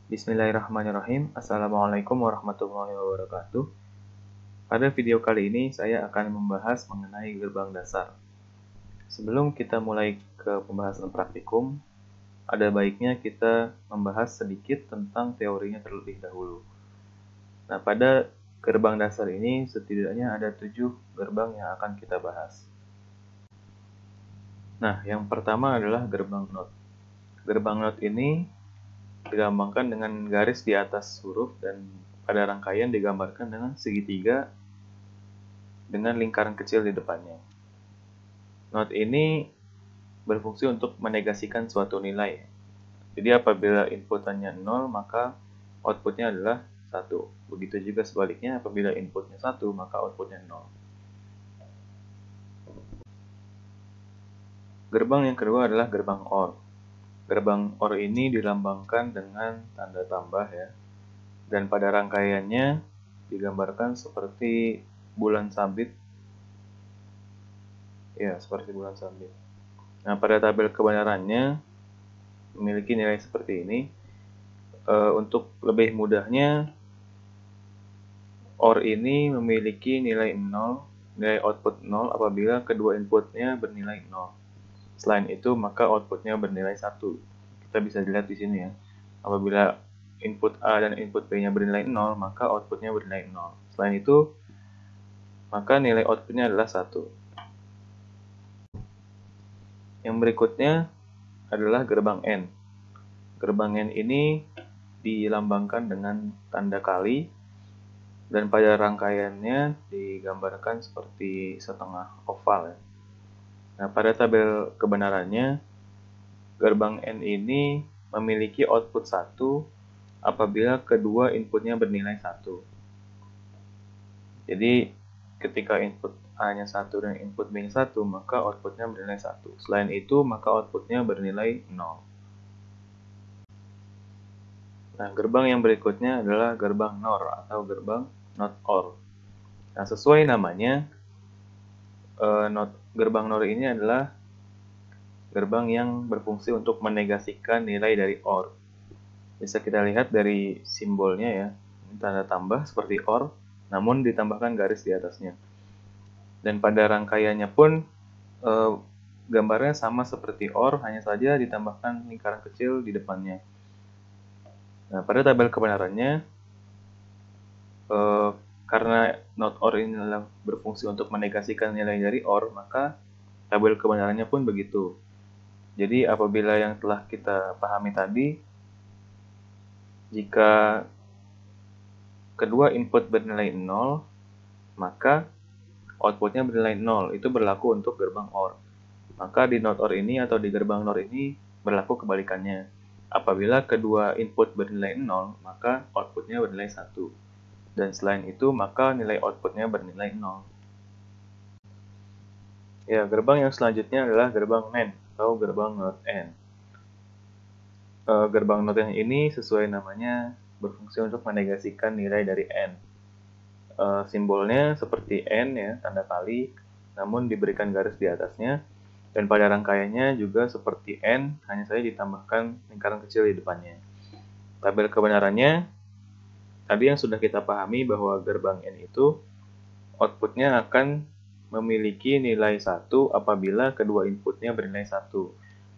Bismillahirrahmanirrahim. Assalamualaikum warahmatullahi wabarakatuh. Pada video kali ini saya akan membahas mengenai gerbang dasar. Sebelum kita mulai ke pembahasan praktikum, ada baiknya kita membahas sedikit tentang teorinya terlebih dahulu. Nah, pada gerbang dasar ini setidaknya ada 7 gerbang yang akan kita bahas. Nah, yang pertama adalah gerbang not. Gerbang not ini dilambangkan dengan garis di atas huruf dan pada rangkaian digambarkan dengan segitiga dengan lingkaran kecil di depannya. Not ini berfungsi untuk menegasikan suatu nilai. Jadi apabila inputannya 0, maka outputnya adalah 1. Begitu juga sebaliknya, apabila inputnya 1, maka outputnya 0. Gerbang yang kedua adalah gerbang OR. Gerbang OR ini dilambangkan dengan tanda tambah ya. Dan pada rangkaiannya digambarkan seperti bulan sabit. Ya, seperti bulan sabit. Nah, pada tabel kebenarannya memiliki nilai seperti ini. Untuk lebih mudahnya, OR ini memiliki nilai 0, nilai output 0 apabila kedua inputnya bernilai 0. Selain itu, maka outputnya bernilai 1. Kita bisa lihat di sini ya. Apabila input A dan input B-nya bernilai 0, maka outputnya bernilai 0. Selain itu, maka nilai outputnya adalah 1. Yang berikutnya adalah gerbang N. Gerbang N ini dilambangkan dengan tanda kali, dan pada rangkaiannya digambarkan seperti setengah oval ya. Nah, pada tabel kebenarannya, gerbang N ini memiliki output 1 apabila kedua inputnya bernilai 1. Jadi, ketika input A-nya 1 dan input B-nya 1, maka outputnya bernilai 1. Selain itu, maka outputnya bernilai 0. Nah, gerbang yang berikutnya adalah gerbang NOR atau gerbang not OR. Nah, sesuai namanya, gerbang NOR ini adalah gerbang yang berfungsi untuk menegasikan nilai dari OR. Bisa kita lihat dari simbolnya ya, tanda tambah seperti OR, namun ditambahkan garis di atasnya. Dan pada rangkaiannya pun gambarnya sama seperti OR, hanya saja ditambahkan lingkaran kecil di depannya. Nah, pada tabel kebenarannya, karena not OR ini berfungsi untuk menegasikan nilai dari OR, maka tabel kebenarannya pun begitu. Jadi apabila yang telah kita pahami tadi, jika kedua input bernilai 0, maka outputnya bernilai 0. Itu berlaku untuk gerbang OR. Maka di not OR ini atau di gerbang NOR ini berlaku kebalikannya. Apabila kedua input bernilai 0, maka outputnya bernilai 1. Dan selain itu, maka nilai outputnya bernilai 0. Ya, gerbang yang selanjutnya adalah gerbang NAND atau gerbang NOT N. Gerbang NOT N ini sesuai namanya berfungsi untuk menegasikan nilai dari N. Simbolnya seperti N ya, tanda kali, namun diberikan garis di atasnya. Dan pada rangkaiannya juga seperti N, hanya saja ditambahkan lingkaran kecil di depannya. Tabel kebenarannya, tadi yang sudah kita pahami bahwa gerbang N itu outputnya akan memiliki nilai 1 apabila kedua inputnya bernilai 1.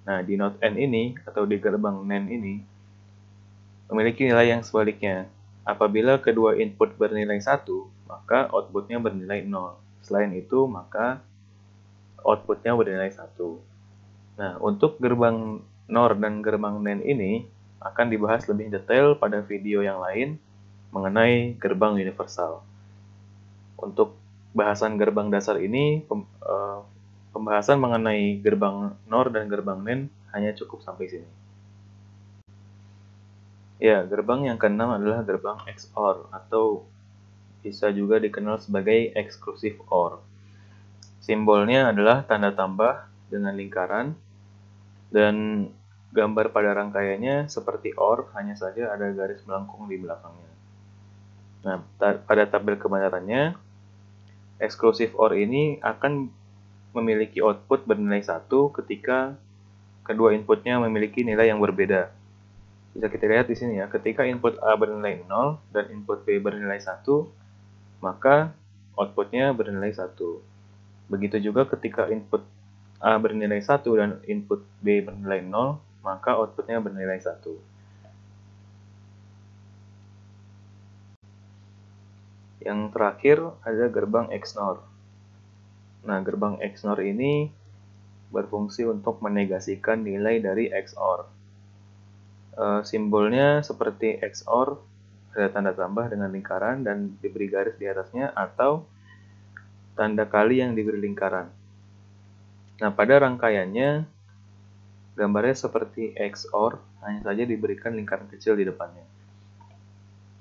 Nah, di not N ini, atau di gerbang NAND ini, memiliki nilai yang sebaliknya. Apabila kedua input bernilai 1, maka outputnya bernilai 0. Selain itu, maka outputnya bernilai 1. Nah, untuk gerbang NOR dan gerbang NAND ini akan dibahas lebih detail pada video yang lain mengenai gerbang universal. Untuk bahasan gerbang dasar ini, pembahasan mengenai gerbang NOR dan gerbang NAND hanya cukup sampai sini. Ya, gerbang yang keenam adalah gerbang XOR atau bisa juga dikenal sebagai exclusive OR. Simbolnya adalah tanda tambah dengan lingkaran, dan gambar pada rangkaiannya seperti OR, hanya saja ada garis melengkung di belakangnya. Nah, pada tabel kebenarannya, exclusive OR ini akan memiliki output bernilai 1 ketika kedua inputnya memiliki nilai yang berbeda. Bisa kita lihat di sini ya, ketika input A bernilai 0 dan input B bernilai 1, maka outputnya bernilai 1. Begitu juga ketika input A bernilai 1 dan input B bernilai 0, maka outputnya bernilai 1. Yang terakhir ada gerbang XNOR. Nah, gerbang XNOR ini berfungsi untuk menegasikan nilai dari XOR. Simbolnya seperti XOR, ada tanda tambah dengan lingkaran dan diberi garis di atasnya, atau tanda kali yang diberi lingkaran. Nah, pada rangkaiannya, gambarnya seperti XOR, hanya saja diberikan lingkaran kecil di depannya.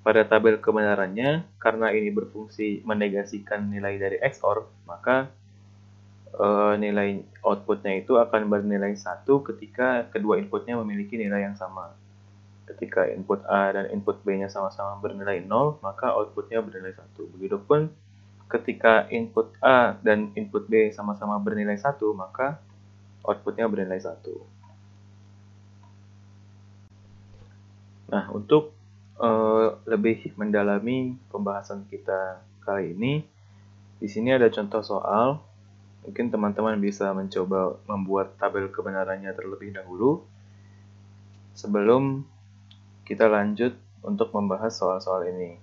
Pada tabel kebenarannya, karena ini berfungsi menegasikan nilai dari XOR, maka nilai outputnya itu akan bernilai 1 ketika kedua inputnya memiliki nilai yang sama. Ketika input A dan input B-nya sama-sama bernilai 0, maka outputnya bernilai 1. Begitupun ketika input A dan input B sama-sama bernilai 1, maka outputnya bernilai 1. Nah, untuk lebih mendalami pembahasan kita kali ini, di sini ada contoh soal. Mungkin teman-teman bisa mencoba membuat tabel kebenarannya terlebih dahulu sebelum kita lanjut untuk membahas soal-soal ini.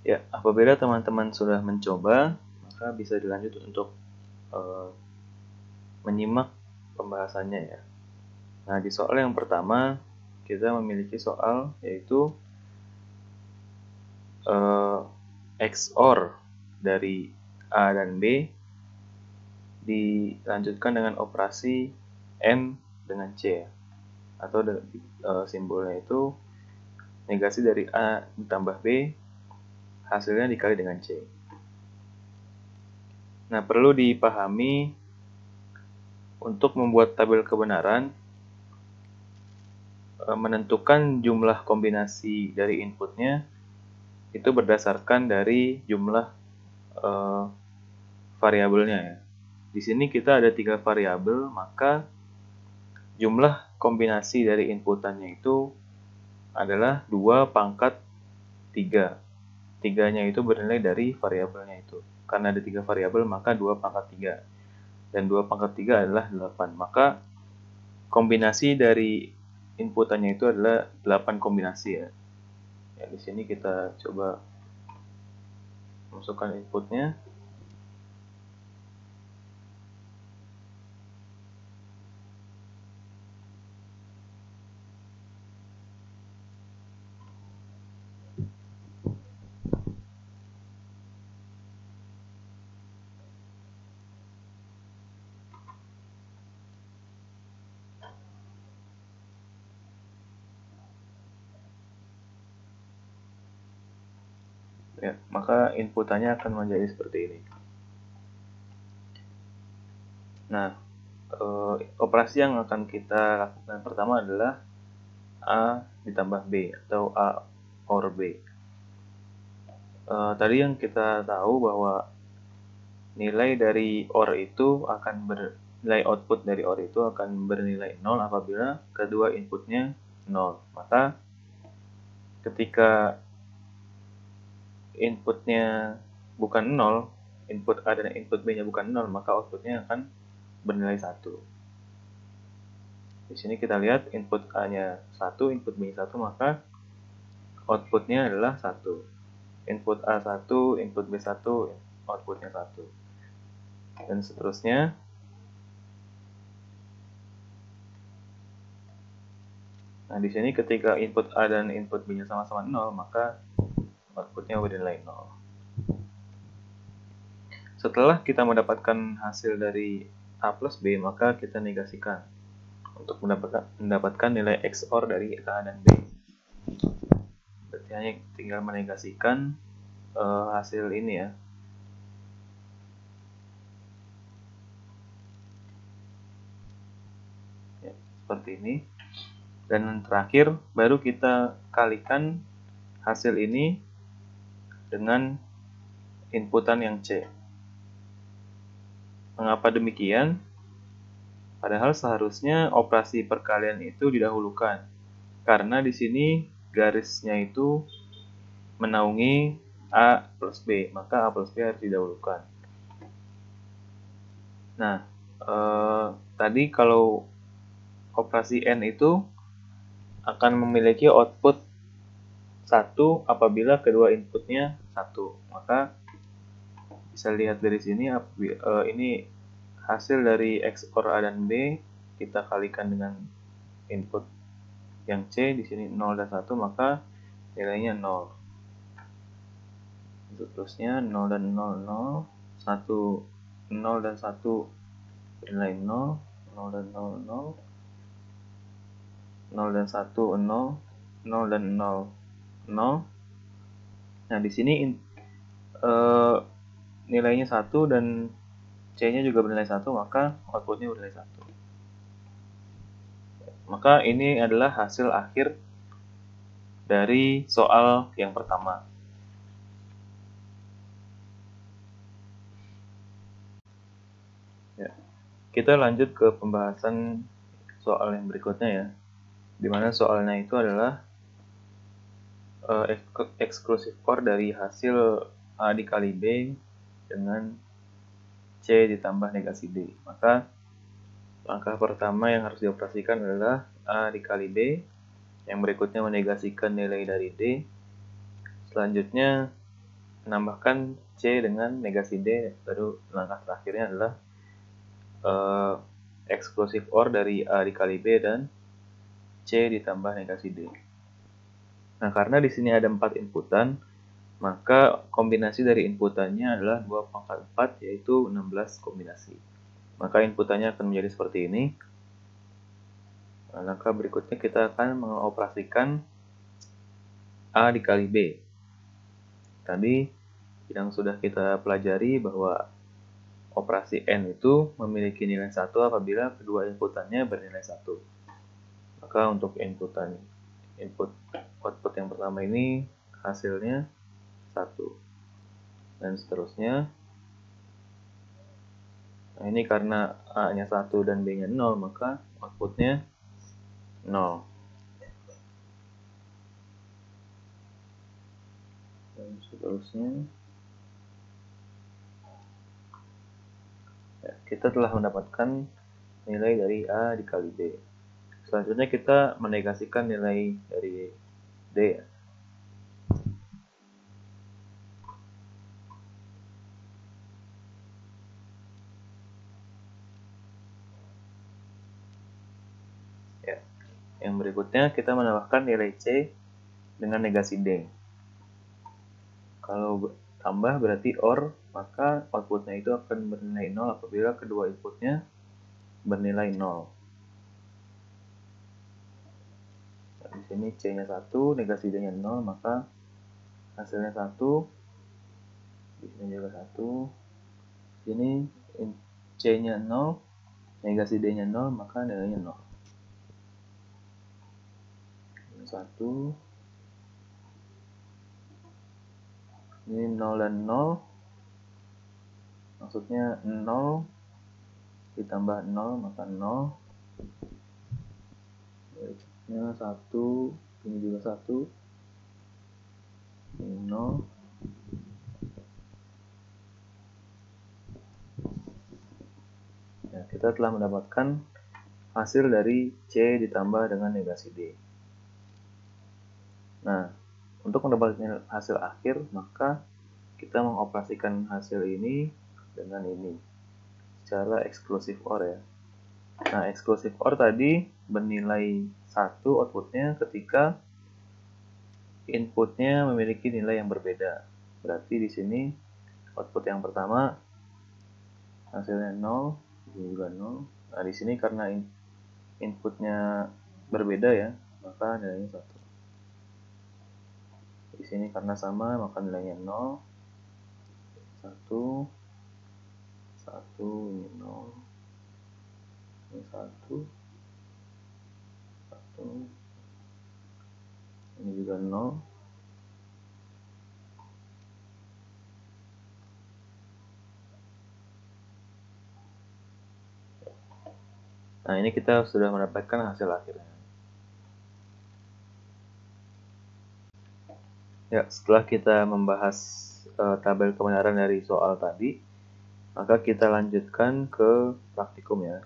Ya, apabila teman-teman sudah mencoba, maka bisa dilanjut untuk menyimak pembahasannya ya. Nah, di soal yang pertama, kita memiliki soal yaitu XOR dari A dan B dilanjutkan dengan operasi N dengan C, atau simbolnya itu negasi dari A ditambah B, hasilnya dikali dengan C. Nah, perlu dipahami untuk membuat tabel kebenaran, menentukan jumlah kombinasi dari inputnya itu berdasarkan dari jumlah variabelnya ya. Di sini kita ada 3 variabel, maka jumlah kombinasi dari inputannya itu adalah 2 pangkat 3. 3-nya itu bernilai dari variabelnya itu. Karena ada 3 variabel, maka 2 pangkat 3. Dan 2 pangkat 3 adalah 8. Maka kombinasi dari inputannya itu adalah 8 kombinasi ya. Ya, di sini kita coba masukkan inputnya. Ya, maka inputannya akan menjadi seperti ini. Nah, operasi yang akan kita lakukan pertama adalah A ditambah B atau A OR B. Tadi yang kita tahu bahwa nilai dari OR itu akan nilai output dari OR itu akan bernilai 0 apabila kedua inputnya 0. Maka ketika inputnya bukan 0, input A dan input B-nya bukan 0, maka outputnya akan bernilai 1. Di sini kita lihat input A-nya 1, input B-nya 1, maka outputnya adalah 1. Input A 1, input B 1, outputnya 1. Dan seterusnya. Nah, di sini ketika input A dan input B-nya sama-sama 0, maka outputnya bernilai 0. Setelah kita mendapatkan hasil dari A plus B, maka kita negasikan untuk mendapatkan nilai XOR dari A dan B. Berarti hanya tinggal menegasikan hasil ini ya. Ya, seperti ini. Dan terakhir, baru kita kalikan hasil ini dengan inputan yang C. Mengapa demikian? Padahal seharusnya operasi perkalian itu didahulukan. Karena di sini garisnya itu menaungi A plus B, maka A plus B harus didahulukan. Nah, tadi kalau operasi N itu akan memiliki output 1 apabila kedua inputnya 1. Maka bisa lihat dari sini, ini hasil dari XOR A dan B, kita kalikan dengan input yang C, di sini 0 dan 1, maka nilainya 0. Seterusnya 0 dan 0, 0, 1, 0 dan 1 nilai 0, 0 dan 0, 0, 0 dan 1, 0, 0 dan 0, 0. Nah, di sini nilainya 1 dan C-nya juga bernilai 1, maka outputnya bernilai 1. Maka ini adalah hasil akhir dari soal yang pertama. Ya. Kita lanjut ke pembahasan soal yang berikutnya ya, dimana soalnya itu adalah eksklusif OR dari hasil A dikali B dengan C ditambah negasi D. Maka langkah pertama yang harus dioperasikan adalah A dikali B, yang berikutnya menegasikan nilai dari D, selanjutnya menambahkan C dengan negasi D, baru langkah terakhirnya adalah eksklusif OR dari A dikali B dan C ditambah negasi D. Nah, karena di sini ada 4 inputan, maka kombinasi dari inputannya adalah 2 pangkat 4, yaitu 16 kombinasi. Maka inputannya akan menjadi seperti ini. Nah, langkah berikutnya kita akan mengoperasikan A dikali B. Tadi yang sudah kita pelajari bahwa operasi N itu memiliki nilai 1 apabila kedua inputannya bernilai 1. Maka untuk input output yang pertama ini hasilnya 1. Dan seterusnya. Nah, ini karena A-nya 1 dan B-nya 0, maka outputnya 0. Dan seterusnya. Ya, kita telah mendapatkan nilai dari A dikali B. Selanjutnya kita menegasikan nilai dari D. Ya. Yang berikutnya kita menambahkan nilai C dengan negasi D. Kalau tambah berarti OR, maka outputnya itu akan bernilai 0 apabila kedua inputnya bernilai 0. Nah, di sini C-nya 1, negasi D-nya 0, maka hasilnya 1. Di sini juga 1. Di sini C-nya 0, negasi D-nya 0, maka nilainya 0. 1. Ini 0 dan 0. Maksudnya 0 ditambah 0, maka 0. Berikutnya 1. Ini juga 1. Ini 0. Nah, kita telah mendapatkan hasil dari C ditambah dengan negasi D. Nah, untuk mendapatkan hasil akhir, maka kita mengoperasikan hasil ini dengan ini secara eksklusif OR ya. Nah, eksklusif OR tadi bernilai 1 outputnya ketika inputnya memiliki nilai yang berbeda. Berarti di sini output yang pertama hasilnya 0, ini juga 0. Nah, di sini karena inputnya berbeda ya, maka nilainya 1. Di sini karena sama, maka nilainya 0. 1, 1, ini 0. Ini 1, 1. Ini juga 0. Nah, ini kita sudah mendapatkan hasil akhirnya. Ya, setelah kita membahas tabel kebenaran dari soal tadi, maka kita lanjutkan ke praktikum ya.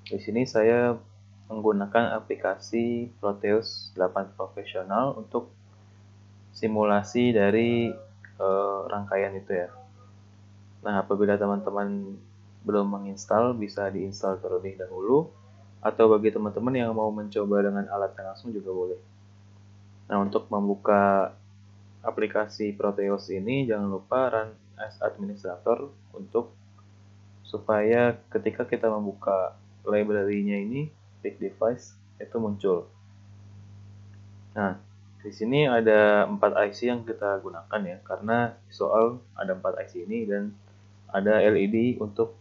Di sini saya menggunakan aplikasi Proteus 8 Profesional untuk simulasi dari rangkaian itu ya. Nah, apabila teman-teman belum menginstal, bisa diinstal terlebih dahulu. Atau bagi teman-teman yang mau mencoba dengan alatnya langsung juga boleh. Nah, untuk membuka aplikasi Proteus ini, jangan lupa run as administrator untuk supaya ketika kita membuka library-nya ini, pick device, itu muncul. Nah, di sini ada 4 IC yang kita gunakan ya, karena soal ada 4 IC ini dan ada LED untuk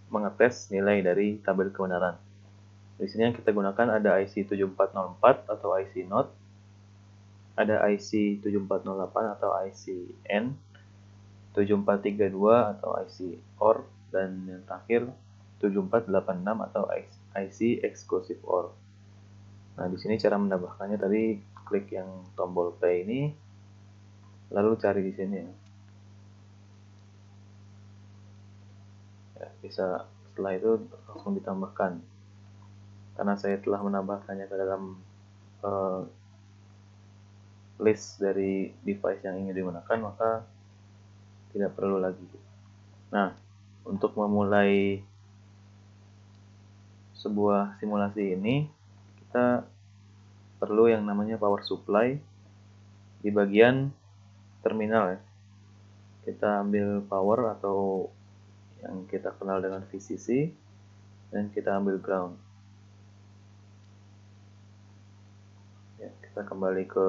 mengetes nilai dari tabel kebenaran. Di sini yang kita gunakan ada IC 7404 atau IC NOT, ada IC 7408 atau IC N, 7432 atau IC OR, dan yang terakhir 7486 atau IC Exclusive OR. Nah, di sini cara menambahkannya tadi klik yang tombol play ini, lalu cari di sini ya. Bisa setelah itu langsung ditambahkan. Karena saya telah menambahkannya ke dalam list dari device yang ingin digunakan, maka tidak perlu lagi. Nah, untuk memulai sebuah simulasi ini, kita perlu yang namanya power supply di bagian terminal ya. Kita ambil power atau yang kita kenal dengan VCC dan kita ambil ground. Ya, kita kembali ke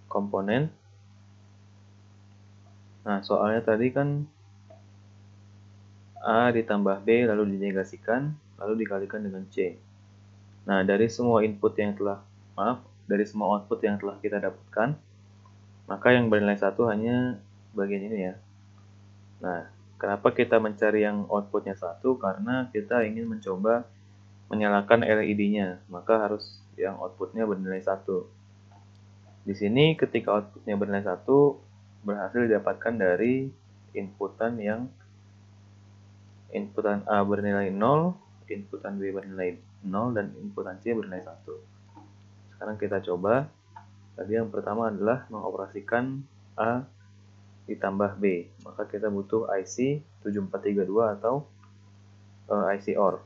komponen. Nah, soalnya tadi kan A ditambah B lalu dinegasikan, lalu dikalikan dengan C. Nah, dari semua output yang telah kita dapatkan, maka yang bernilai 1 hanya bagian ini ya. Nah, kenapa kita mencari yang outputnya 1? Karena kita ingin mencoba menyalakan LED-nya, maka harus yang outputnya bernilai 1. Di sini ketika outputnya bernilai 1, berhasil didapatkan dari inputan A bernilai 0, inputan B bernilai 0, dan inputan C bernilai 1. Sekarang kita coba. Tadi yang pertama adalah mengoperasikan A ditambah B. Maka kita butuh IC 7432 atau IC OR.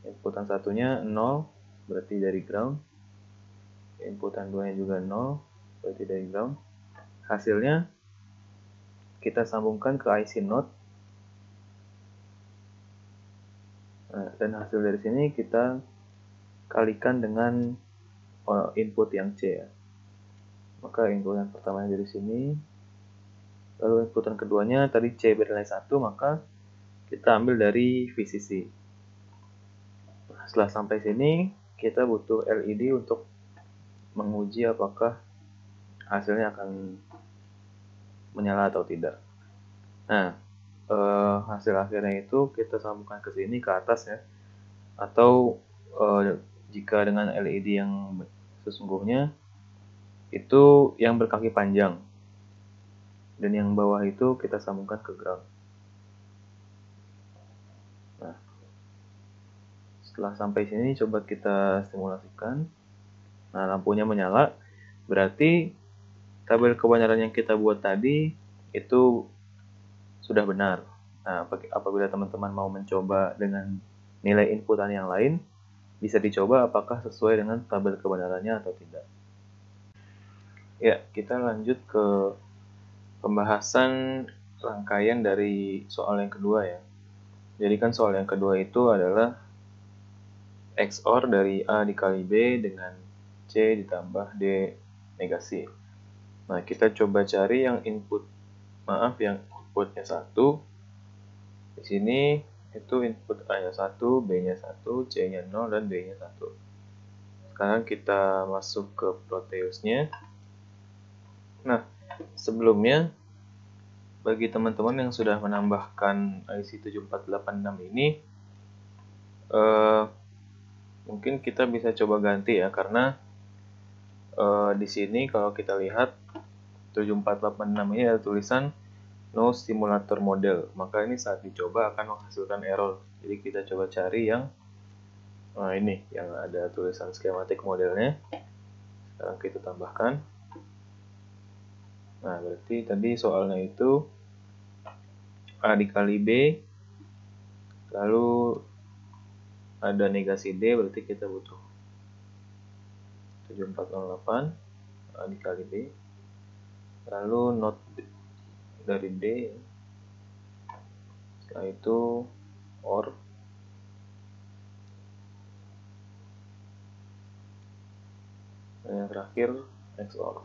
Inputan satunya 0, berarti dari ground. Inputan 2 nya juga 0, berarti dari ground. Hasilnya kita sambungkan ke IC NOT. Nah, dan hasil dari sini kita kalikan dengan input yang C ya. Maka inputan pertamanya dari sini, lalu inputan keduanya tadi C bernilai 1, maka kita ambil dari VCC. Nah, setelah sampai sini, kita butuh LED untuk menguji apakah hasilnya akan menyala atau tidak. Nah, hasil akhirnya itu kita sambungkan ke sini, ke atas ya. Atau jika dengan LED yang sesungguhnya, itu yang berkaki panjang. Dan yang bawah itu kita sambungkan ke ground. Nah, setelah sampai sini coba kita simulasikan. Nah, lampunya menyala, berarti tabel kebenaran yang kita buat tadi itu sudah benar. Nah, apabila teman-teman mau mencoba dengan nilai inputan yang lain, bisa dicoba apakah sesuai dengan tabel kebenarannya atau tidak. Ya, kita lanjut ke pembahasan rangkaian dari soal yang kedua ya. Jadi kan soal yang kedua itu adalah XOR dari A dikali B dengan C ditambah D negasi. Nah, kita coba cari yang yang outputnya 1. Di sini itu input A-nya 1, B-nya 1, C-nya 0, dan D-nya 1. Sekarang kita masuk ke Proteus-nya. Nah, sebelumnya bagi teman-teman yang sudah menambahkan IC 7486 ini, Eh, mungkin kita bisa coba ganti ya, karena di sini kalau kita lihat 7486 ini ada tulisan no simulator model, maka ini saat dicoba akan menghasilkan error. Jadi kita coba cari yang ini yang ada tulisan skematik modelnya. Sekarang kita tambahkan. Nah, berarti tadi soalnya itu A dikali B, lalu ada negasi D, berarti kita butuh 7408 A dikali B, lalu not dari D, setelah itu OR, dan yang terakhir XOR.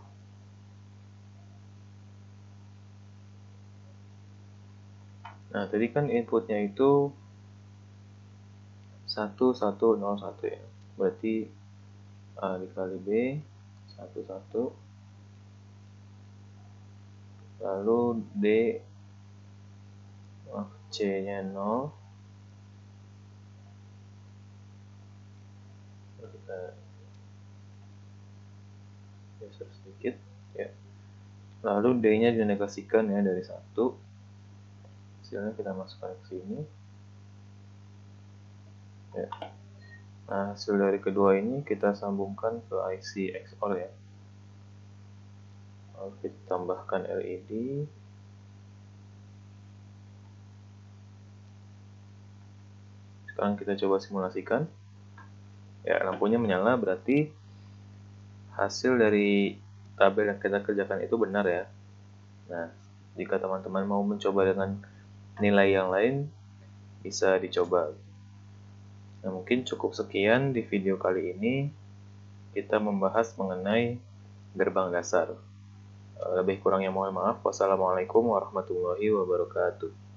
Nah, tadi kan inputnya itu 1101 ya. Berarti A dikali B 11, lalu D C-nya 0. Kita geser sedikit ya. Lalu D-nya dinegasikan ya dari 1. Hasilnya kita masukkan ke sini. Ya. Nah, hasil dari kedua ini kita sambungkan ke IC XOR ya. Lalu kita tambahkan LED. Sekarang kita coba simulasikan. Ya, lampunya menyala, berarti hasil dari tabel yang kita kerjakan itu benar ya. Nah, jika teman-teman mau mencoba dengan nilai yang lain, bisa dicoba. Nah, mungkin cukup sekian di video kali ini. Kita membahas mengenai gerbang dasar. Lebih kurangnya mohon maaf. Wassalamualaikum warahmatullahi wabarakatuh.